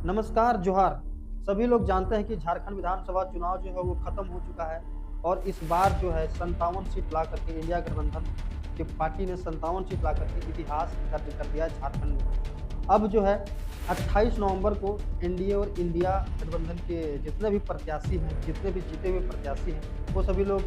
नमस्कार, जोहार। सभी लोग जानते हैं कि झारखंड विधानसभा चुनाव जो है वो खत्म हो चुका है और इस बार जो है 57 सीट ला करके इंडिया गठबंधन की पार्टी ने 57 सीट ला करके इतिहास दर्ज कर दिया है झारखंड में। अब जो है 28 नवंबर को एनडीए और इंडिया गठबंधन के जितने भी प्रत्याशी हैं, जितने भी जीते हुए प्रत्याशी हैं, वो सभी लोग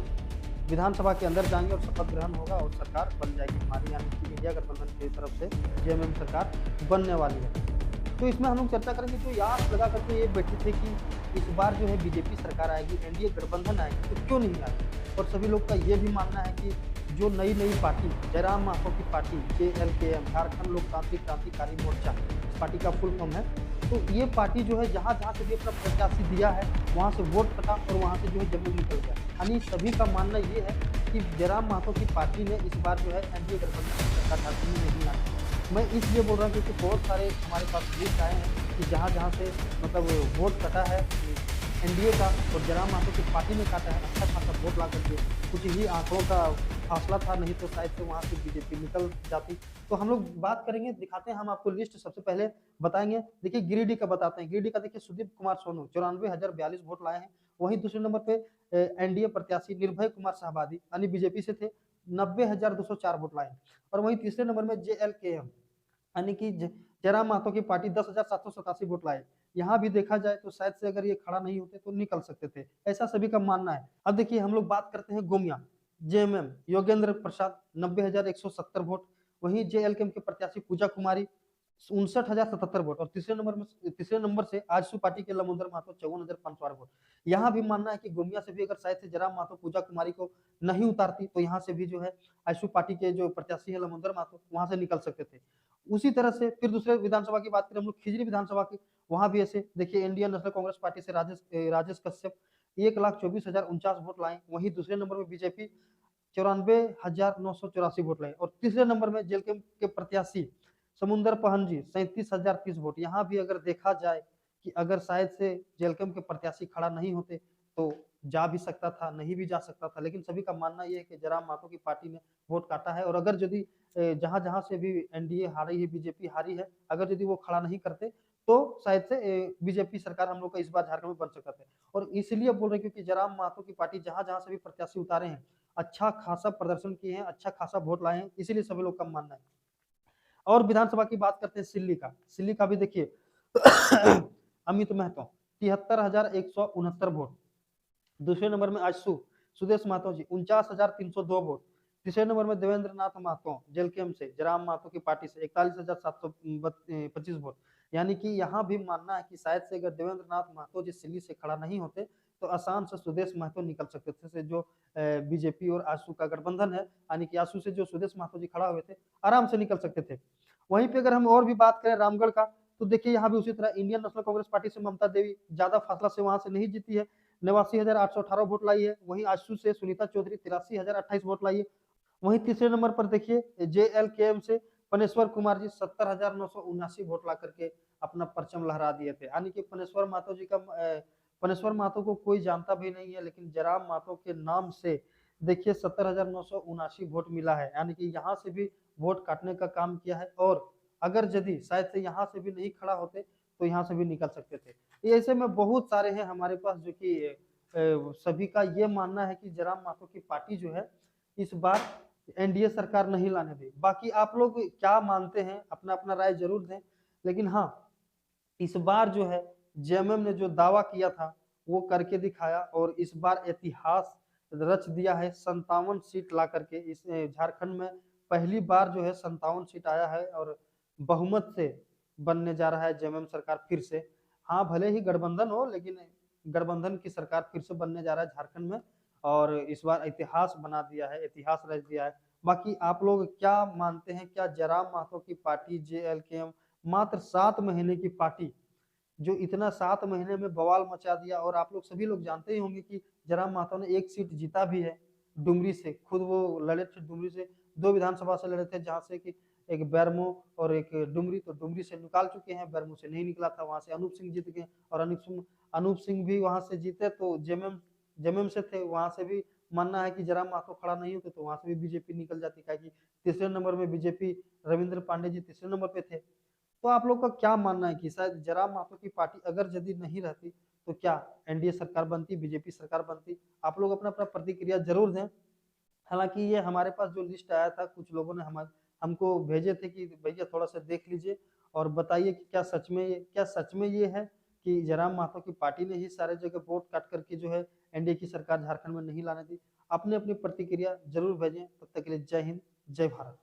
विधानसभा के अंदर जाएँगे और शपथ ग्रहण होगा और सरकार बन जाएगी हमारी, यानी कि इंडिया गठबंधन की तरफ से जेएमएम सरकार बनने वाली है। तो इसमें हम लोग चर्चा करेंगे जो आस लगा करके ये बैठे थे कि इस बार जो है बीजेपी सरकार आएगी, एनडीए गठबंधन आएगी, तो क्यों नहीं आई? और सभी लोग का ये भी मानना है कि जो नई-नई पार्टी, जयराम माथुर की पार्टी जेएलकेएम, झारखंड लोकतांत्रिक क्रांतिकारी मोर्चा, इस पार्टी का फुल फॉर्म है। तो ये पार्टी जो है जहाँ-जहाँ से भी अपना प्रत्याशी दिया है, वहाँ से वोट कटा और वहाँ से जो है जमीन निकल गया। यानी सभी का मानना ये है कि जयराम माथुर की पार्टी ने इस बार जो है एनडीए गठबंधन की सरकार झारखंड में नहीं लाई। मैं इसलिए बोल रहा हूँ क्योंकि बहुत सारे हमारे पास लिस्ट आए हैं कि जहाँ-जहाँ से मतलब वोट कटा है एनडीए का और जयराम माथुर की पार्टी ने काटा है, अच्छा खासा वोट ला करके कुछ ही आंकड़ों का फासला था, नहीं तो शायद से वहाँ से बीजेपी निकल जाती। तो हम लोग बात करेंगे, दिखाते हैं हम आपको लिस्ट सबसे पहले बताएँगे। देखिए गिरिडीह का बताते हैं, गिरिडीह का देखिए सुदीप कुमार सोनू 94,042 वोट लाए हैं। वहीं दूसरे नंबर पे एनडीए प्रत्याशी निर्भय कुमार शाहाबादी यानी बीजेपी से थे, 90,204 वोट लाए। और वहीं तीसरे नंबर में जेएलकेएम यानी कि जयराम महतो की पार्टी 10,787 वोट लाए। यहाँ भी देखा जाए तो शायद से अगर ये खड़ा नहीं होते तो निकल सकते थे, ऐसा सभी का मानना है। अब देखिए हम लोग बात करते हैं गोमिया, जेएमएम योगेंद्र प्रसाद 90,170 वोट, वहीं जेएलकेएम के प्रत्याशी पूजा कुमारी 59,077 वोट और तीसरे नंबर से आजसू पार्टी के लमोदर महतो 54,508 वोट। यहाँ भी मानना है कि गोमिया से भी अगर शायद से जयराम महतो पूजा कुमारी को नहीं उतारती तो यहाँ से भी जो है आजसू पार्टी के जो प्रत्याशी है लमोदर महतो वहां से निकल सकते थे। उसी तरह से फिर दूसरे विधानसभा की बात करें हम लोग खिजरी विधानसभा की, वहां भी ऐसे देखिए इंडियन नेशनल कांग्रेस पार्टी से राजेश कश्यप 1,24,049 वोट लाए। वहीं दूसरे नंबर में बीजेपी 94,984 वोट लाए और तीसरे नंबर में जेएलकेएम के प्रत्याशी समुंदर पहनजी 37,030 वोट। यहाँ भी अगर देखा जाए कि अगर शायद से जेएलकेएम के प्रत्याशी खड़ा नहीं होते तो जा भी सकता था, नहीं भी जा सकता था, लेकिन सभी का मानना ये है कि जयराम महतो की पार्टी ने वोट काटा है और अगर यदि जहाँ-जहाँ से भी एनडीए हारी है, बीजेपी हारी है, अगर यदि वो खड़ा नहीं करते तो शायद से बीजेपी सरकार हम लोग का इस बार झारखंड में बन सकता था। और इसलिए बोल रहे हैं क्योंकि जयराम महतो की पार्टी जहाँ-जहाँ से भी प्रत्याशी उतारे हैं, अच्छा खासा प्रदर्शन किए हैं, अच्छा खासा वोट लाए हैं, इसीलिए सभी लोग का मानना है। और विधानसभा की बात करते हैं सिल्ली का भी देखिए अमित महतो 73,169 वोट। दूसरे नंबर में आजसू सुदेश महतो जी 49,302 वोट। तीसरे नंबर में देवेंद्र नाथ महतो जेलकेम से जयराम महतो की पार्टी से 41,725 वोट। यानी कि यहाँ भी मानना है कि शायद से अगर देवेंद्र नाथ महतो जी सिल्ली से खड़ा नहीं होते तो आसान से सुदेश महतो निकल सकते थे, से जो बीजेपी और आजसू का गठबंधन है, यानी कि आजसू से जो सुदेश महतो जी खड़ा हुए थे आराम से निकल सकते थे। वहीं पे अगर हम और भी बात करें रामगढ़ का, तो देखिए यहाँ भी उसी तरह इंडियन नेशनल कांग्रेस पार्टी से ममता देवी ज्यादा फासला से वहां से नहीं जीती है, 89,818 वोट लाई है। वहीं आजसू से सुनीता चौधरी 83,028 वोट लाई है। वहीं तीसरे नंबर पर देखिए जेएलकेएम से पनेश्वर कुमार जी 70,979 वोट ला करके अपना परचम लहरा दिए थे, यानी कि पनेश्वर महतो को कोई जानता भी नहीं है, लेकिन जयराम महतो के नाम से देखिए 70,979 वोट मिला है, यानी कि यहाँ से भी वोट काटने का काम किया है। और अगर यदि शायद से यहाँ से भी नहीं खड़ा होते तो यहाँ से भी निकल सकते थे। ऐसे में बहुत सारे हैं हमारे पास जो कि सभी का ये मानना है कि जयराम महतो की पार्टी जो है इस बार एनडीए सरकार नहीं लाने देगी। बाकी आप लोग क्या मानते हैं, अपना अपना राय जरूर दें। लेकिन हाँ, इस बार जो है जेएमएम ने जो दावा किया था वो करके दिखाया और इस बार इतिहास रच दिया है। 57 सीट ला करके इस झारखंड में पहली बार जो है 57 सीट आया है और बहुमत से बनने जा रहा है जेएमएम सरकार फिर से। हाँ, भले ही गठबंधन हो, लेकिन गठबंधन की सरकार फिर से बनने जा रहा है झारखंड में और इस बार इतिहास बना दिया है, इतिहास रच दिया है। बाकी आप लोग क्या मानते हैं, क्या जयराम महतो की पार्टी जेएलकेएम मात्र 7 महीने की पार्टी जो इतना 7 महीने में बवाल मचा दिया, और आप लोग सभी लोग जानते ही होंगे कि जयराम महतो ने एक सीट जीता भी है डुमरी से, खुद वो लड़े थे डुमरी से, 2 विधानसभा से लड़े थे जहाँ से कि एक बैरमो और एक डुमरी, तो डुमरी से निकाल चुके हैं, बैरमो से नहीं निकला था, वहां से अनूप सिंह जीत गए और अनूप सिंह भी वहां से जीते तो जेएमएम से थे, वहां से भी मानना है कि जयराम महतो खड़ा नहीं होते तो वहां से भी बीजेपी निकल जाती, क्या तीसरे नंबर में बीजेपी रविंद्र पांडे जी तीसरे नंबर पे थे। तो आप लोग का क्या मानना है कि शायद जयराम महतो की पार्टी अगर यदि नहीं रहती तो क्या एनडीए सरकार बनती, बीजेपी सरकार बनती? आप लोग अपना अपना प्रतिक्रिया जरूर दें। हालांकि ये हमारे पास जो लिस्ट आया था, कुछ लोगों ने हमको भेजे थे कि भैया थोड़ा सा देख लीजिए और बताइए कि क्या सच में ये है कि जयराम महतो की पार्टी ने ही सारे जगह वोट काट करके जो है एनडीए की सरकार झारखंड में नहीं लाने दी? अपने अपनी प्रतिक्रिया जरूर भेजें। तब तक के लिए जय हिंद, जय भारत।